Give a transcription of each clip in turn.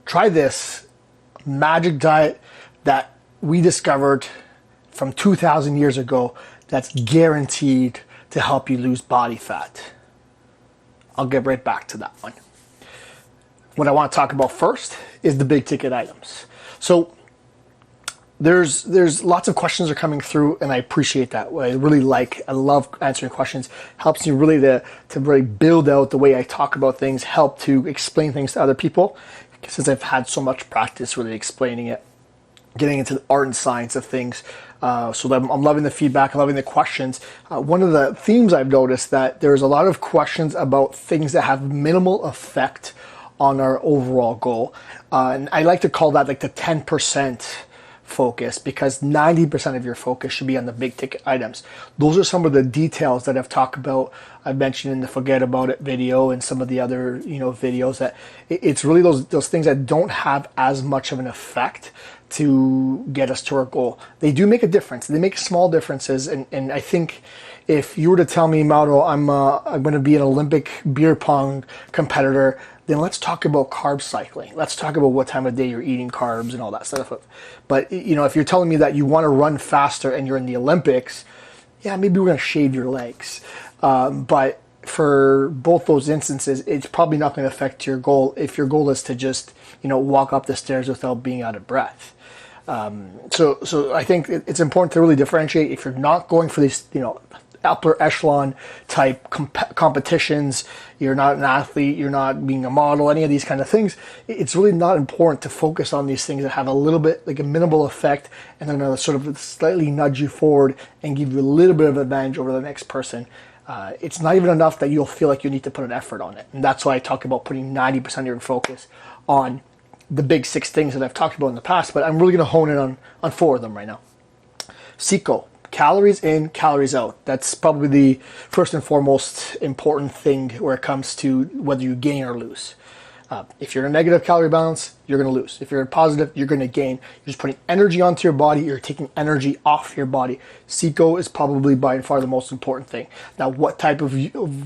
Try this magic diet that we discovered from 2,000 years ago that's guaranteed to help you lose body fat. I'll get right back to that one. What I want to talk about first is the big ticket items. So there's lots of questions are coming through, and I appreciate that. I love answering questions. Helps me really to really build out the way I talk about things, help to explain things to other people, since I've had so much practice really explaining it, getting into the art and science of things. So I'm loving the feedback, I'm loving the questions. One of the themes I've noticed that there's a lot of questions about things that have minimal effect on our overall goal. And I like to call that like the 10% focus, because 90% of your focus should be on the big ticket items. Those are some of the details that I've mentioned in the Forget About It video and some of the other videos, that it's really those things that don't have as much of an effect to get us to our goal. They do make a difference. They make small differences, and I think if you were to tell me, Mauro, I'm going to be an Olympic beer pong competitor, then let's talk about carb cycling. Let's talk about what time of day you're eating carbs and all that stuff. But if you're telling me that you want to run faster and you're in the Olympics, yeah, maybe we're going to shave your legs. But for both those instances, it's probably not going to affect your goal if your goal is to just walk up the stairs without being out of breath. So I think it's important to really differentiate. If you're not going for these upper echelon type competitions, you're not an athlete, you're not being a model, any of these kind of things, it's really not important to focus on these things that have a little bit, like a minimal effect, and then sort of slightly nudge you forward and give you a little bit of advantage over the next person. It's not even enough that you'll feel like you need to put an effort on it. And that's why I talk about putting 90% of your focus on the big 6 things that I've talked about in the past, but I'm really going to hone in on 4 of them right now. SICO. Calories in, calories out. That's probably the first and foremost important thing where it comes to whether you gain or lose. If you're in a negative calorie balance, you're going to lose. If you're in positive, you're going to gain. You're just putting energy onto your body. You're taking energy off your body. SICO is probably by far the most important thing. Now, what type of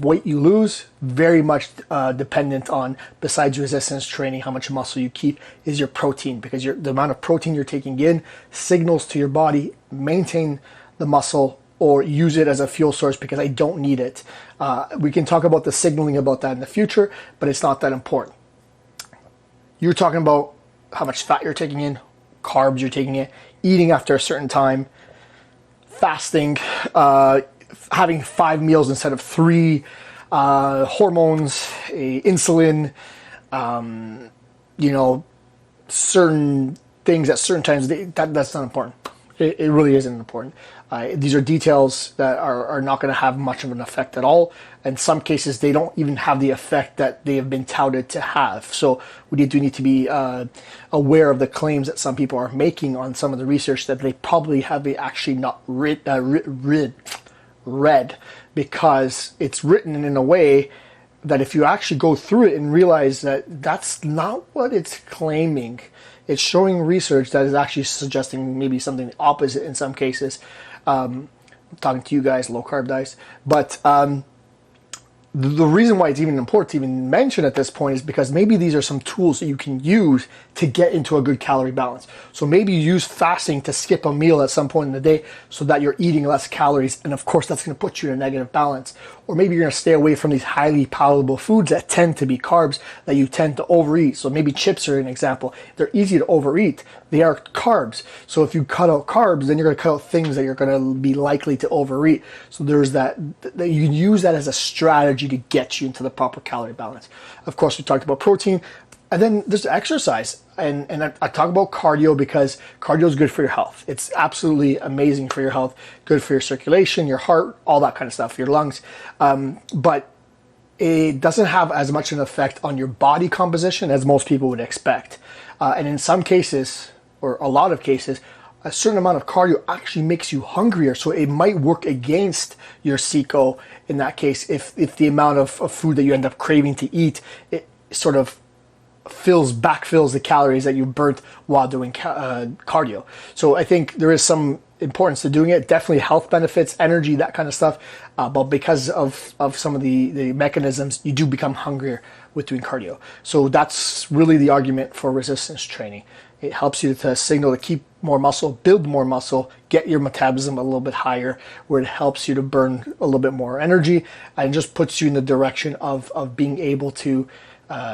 weight you lose, very much dependent on, besides resistance training, how much muscle you keep, is your protein. Because the amount of protein you're taking in signals to your body, maintain the muscle or use it as a fuel source because I don't need it. We can talk about the signaling about that in the future, but it's not that important. You're talking about how much fat you're taking in, carbs you're taking in, eating after a certain time, fasting, having 5 meals instead of 3, hormones, insulin, certain things at certain times, that's not important. It really isn't important. These are details that are not going to have much of an effect at all. In some cases, they don't even have the effect that they have been touted to have. So we need to be aware of the claims that some people are making on some of the research that they probably have actually not read, because it's written in a way that if you actually go through it and realize that that's not what it's claiming, it's showing research that is actually suggesting maybe something opposite in some cases. I'm talking to you guys, low carb diets. But the reason why it's even important to even mention at this point is because maybe these are some tools that you can use to get into a good calorie balance. So maybe you use fasting to skip a meal at some point in the day so that you're eating less calories, and of course that's going to put you in a negative balance. Or maybe you're going to stay away from these highly palatable foods that tend to be carbs that you tend to overeat. So maybe chips are an example. They're easy to overeat. They are carbs. So if you cut out carbs, then you're going to cut out things that you're going to be likely to overeat. So there's that you can use that as a strategy to get you into the proper calorie balance. Of course, we talked about protein. And then there's exercise. And I talk about cardio because cardio is good for your health. It's absolutely amazing for your health, good for your circulation, your heart, all that kind of stuff, your lungs. But it doesn't have as much an effect on your body composition as most people would expect. And in some cases, or a lot of cases, a certain amount of cardio actually makes you hungrier. So it might work against your SICO in that case if the amount of food that you end up craving to eat, it sort of backfills the calories that you burnt while doing cardio. So I think there is some importance to doing it. Definitely health benefits, energy, that kind of stuff. But because of some of the mechanisms, you do become hungrier with doing cardio. So that's really the argument for resistance training. It helps you to signal to keep more muscle, build more muscle, get your metabolism a little bit higher, where it helps you to burn a little bit more energy and just puts you in the direction of being able to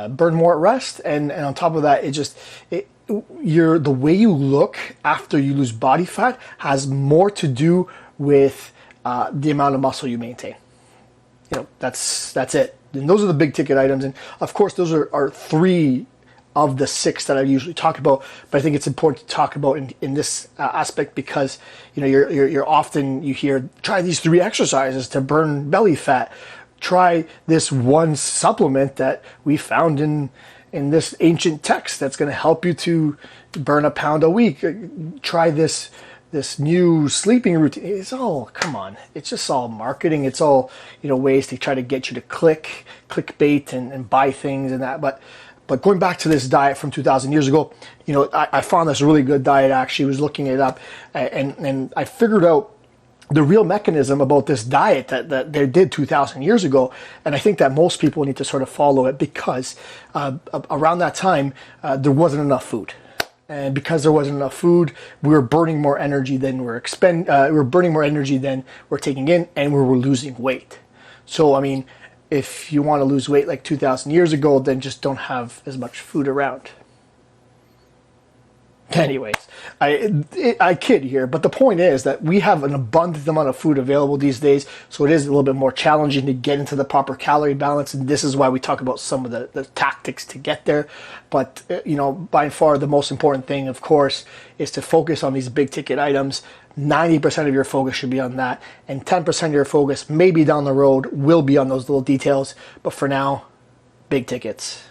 burn more at rest. And on top of that, the way you look after you lose body fat has more to do with the amount of muscle you maintain. That's it. And those are the big ticket items. And of course, those are 3 of the 6 that I usually talk about. But I think it's important to talk about in this aspect because you're often you hear try these 3 exercises to burn belly fat. Try this one supplement that we found in this ancient text that's going to help you to burn a pound a week. Try this new sleeping routine. It's all, come on, it's just all marketing. It's all ways to try to get you to clickbait and buy things and that. But going back to this diet from 2,000 years ago, I found this really good diet. Actually, was looking it up and I figured out the real mechanism about this diet that they did 2,000 years ago. And I think that most people need to sort of follow it because around that time, there wasn't enough food. And because there wasn't enough food, we were burning more energy than we're taking in, and we were losing weight. So, I mean, if you want to lose weight like 2,000 years ago, then just don't have as much food around. Anyways, I kid here, but the point is that we have an abundant amount of food available these days, so it is a little bit more challenging to get into the proper calorie balance, and this is why we talk about some of the tactics to get there. But, by far the most important thing, of course, is to focus on these big ticket items. 90% of your focus should be on that, and 10% of your focus, maybe down the road, will be on those little details. But for now, big tickets.